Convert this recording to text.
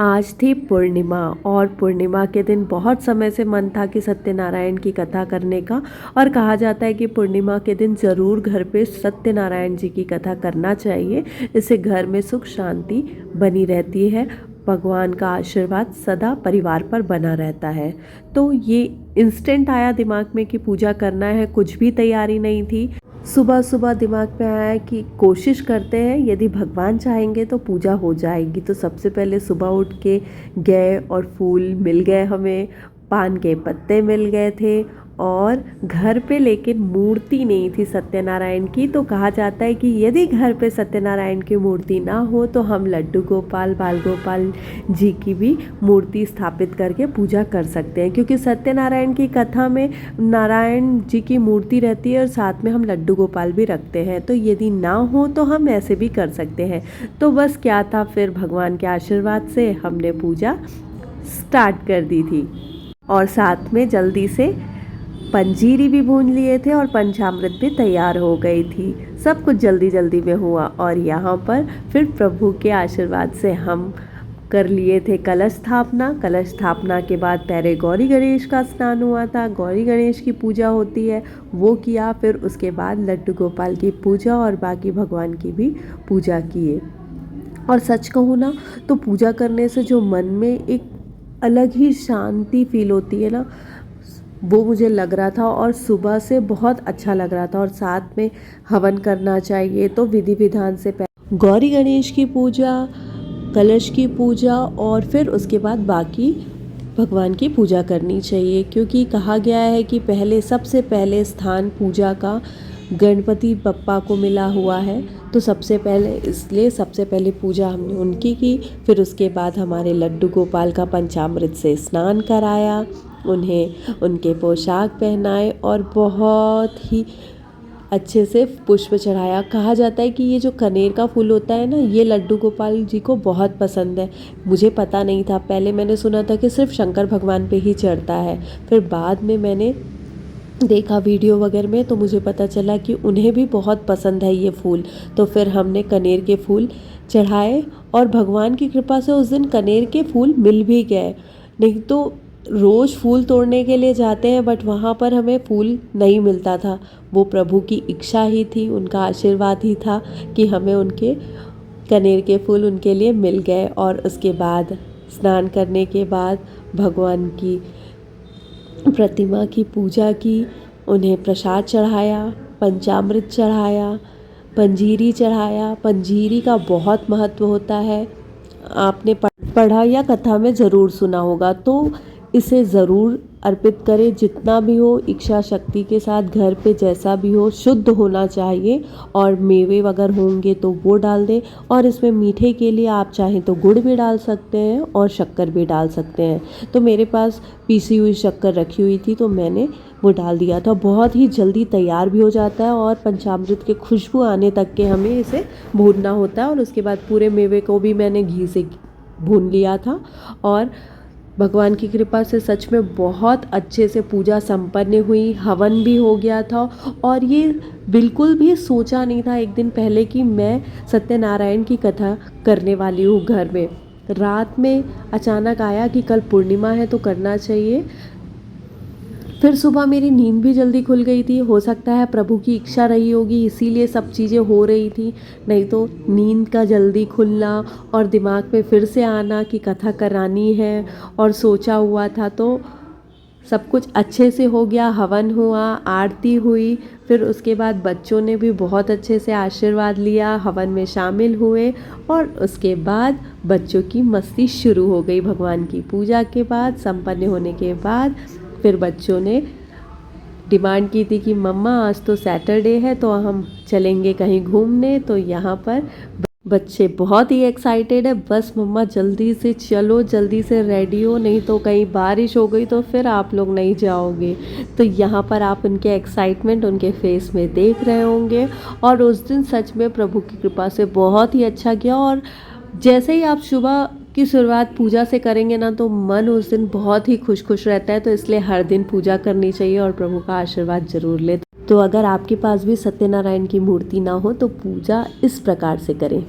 आज थी पूर्णिमा और पूर्णिमा के दिन बहुत समय से मन था कि सत्यनारायण की कथा करने का। और कहा जाता है कि पूर्णिमा के दिन ज़रूर घर पे सत्यनारायण जी की कथा करना चाहिए। इससे घर में सुख शांति बनी रहती है, भगवान का आशीर्वाद सदा परिवार पर बना रहता है। तो ये इंस्टेंट आया दिमाग में कि पूजा करना है, कुछ भी तैयारी नहीं थी। सुबह सुबह दिमाग में आया कि कोशिश करते हैं, यदि भगवान चाहेंगे तो पूजा हो जाएगी। तो सबसे पहले सुबह उठ के गए और फूल मिल गए, हमें पान के पत्ते मिल गए थे। और घर पे लेकिन मूर्ति नहीं थी सत्यनारायण की। तो कहा जाता है कि यदि घर पे सत्यनारायण की मूर्ति ना हो तो हम लड्डू गोपाल, बाल गोपाल जी की भी मूर्ति स्थापित करके पूजा कर सकते हैं, क्योंकि सत्यनारायण की कथा में नारायण जी की मूर्ति रहती है और साथ में हम लड्डू गोपाल भी रखते हैं। तो यदि ना हो तो हम ऐसे भी कर सकते हैं। तो बस क्या था, फिर भगवान के आशीर्वाद से हमने पूजा स्टार्ट कर दी थी। और साथ में जल्दी से पंजीरी भी भून लिए थे और पंचामृत भी तैयार हो गई थी। सब कुछ जल्दी जल्दी में हुआ। और यहाँ पर फिर प्रभु के आशीर्वाद से हम कर लिए थे कलश स्थापना। कलश स्थापना के बाद पहले गौरी गणेश का स्नान हुआ था, गौरी गणेश की पूजा होती है वो किया। फिर उसके बाद लड्डू गोपाल की पूजा और बाकी भगवान की भी पूजा किए। और सच कहूँ ना तो पूजा करने से जो मन में एक अलग ही शांति फील होती है ना, वो मुझे लग रहा था और सुबह से बहुत अच्छा लग रहा था। और साथ में हवन करना चाहिए, तो विधि विधान से पहले गौरी गणेश की पूजा, कलश की पूजा और फिर उसके बाद बाकी भगवान की पूजा करनी चाहिए। क्योंकि कहा गया है कि सबसे पहले स्थान पूजा का गणपति बप्पा को मिला हुआ है। तो सबसे पहले इसलिए सबसे पहले पूजा हमने उनकी की। फिर उसके बाद हमारे लड्डू गोपाल का पंचामृत से स्नान कराया, उन्हें उनके पोशाक पहनाए और बहुत ही अच्छे से पुष्प चढ़ाया। कहा जाता है कि ये जो कनेर का फूल होता है ना, ये लड्डू गोपाल जी को बहुत पसंद है। मुझे पता नहीं था, पहले मैंने सुना था कि सिर्फ शंकर भगवान पे ही चढ़ता है। फिर बाद में मैंने देखा वीडियो वगैरह में, तो मुझे पता चला कि उन्हें भी बहुत पसंद है ये फूल। तो फिर हमने कनेर के फूल चढ़ाए और भगवान की कृपा से उस दिन कनेर के फूल मिल भी गए। नहीं तो रोज़ फूल तोड़ने के लिए जाते हैं बट वहाँ पर हमें फूल नहीं मिलता था। वो प्रभु की इच्छा ही थी, उनका आशीर्वाद ही था कि हमें उनके कनेर के फूल उनके लिए मिल गए। और उसके बाद स्नान करने के बाद भगवान की प्रतिमा की पूजा की, उन्हें प्रसाद चढ़ाया, पंचामृत चढ़ाया, पंजीरी चढ़ाया। पंजीरी का बहुत महत्व होता है, आपने पढ़ा या कथा में ज़रूर सुना होगा। तो इसे ज़रूर अर्पित करें, जितना भी हो इच्छा शक्ति के साथ, घर पे जैसा भी हो शुद्ध होना चाहिए। और मेवे वगैरह होंगे तो वो डाल दें। और इसमें मीठे के लिए आप चाहें तो गुड़ भी डाल सकते हैं और शक्कर भी डाल सकते हैं। तो मेरे पास पीसी हुई शक्कर रखी हुई थी तो मैंने वो डाल दिया था। बहुत ही जल्दी तैयार भी हो जाता है और पंचामृत के खुशबू आने तक के हमें इसे भूनना होता है। और उसके बाद पूरे मेवे को भी मैंने घी से भून लिया था। और भगवान की कृपा से सच में बहुत अच्छे से पूजा संपन्न हुई, हवन भी हो गया था। और ये बिल्कुल भी सोचा नहीं था एक दिन पहले कि मैं सत्यनारायण की कथा करने वाली हूँ घर में। रात में अचानक आया कि कल पूर्णिमा है तो करना चाहिए। फिर सुबह मेरी नींद भी जल्दी खुल गई थी। हो सकता है प्रभु की इच्छा रही होगी, इसीलिए सब चीज़ें हो रही थी। नहीं तो नींद का जल्दी खुलना और दिमाग में फिर से आना कि कथा करानी है और सोचा हुआ था, तो सब कुछ अच्छे से हो गया। हवन हुआ, आरती हुई, फिर उसके बाद बच्चों ने भी बहुत अच्छे से आशीर्वाद लिया, हवन में शामिल हुए। और उसके बाद बच्चों की मस्ती शुरू हो गई। भगवान की पूजा के बाद, संपन्न होने के बाद फिर बच्चों ने डिमांड की थी कि मम्मा आज तो सैटरडे है तो हम चलेंगे कहीं घूमने। तो यहाँ पर बच्चे बहुत ही एक्साइटेड है, बस मम्मा जल्दी से चलो, जल्दी से रेडी हो, नहीं तो कहीं बारिश हो गई तो फिर आप लोग नहीं जाओगे। तो यहाँ पर आप उनके एक्साइटमेंट उनके फेस में देख रहे होंगे। और उस दिन सच में प्रभु की कृपा से बहुत ही अच्छा गया। और जैसे ही आप सुबह की शुरुआत पूजा से करेंगे ना, तो मन उस दिन बहुत ही खुश रहता है। तो इसलिए हर दिन पूजा करनी चाहिए और प्रभु का आशीर्वाद जरूर ले। तो अगर आपके पास भी सत्यनारायण की मूर्ति ना हो तो पूजा इस प्रकार से करें।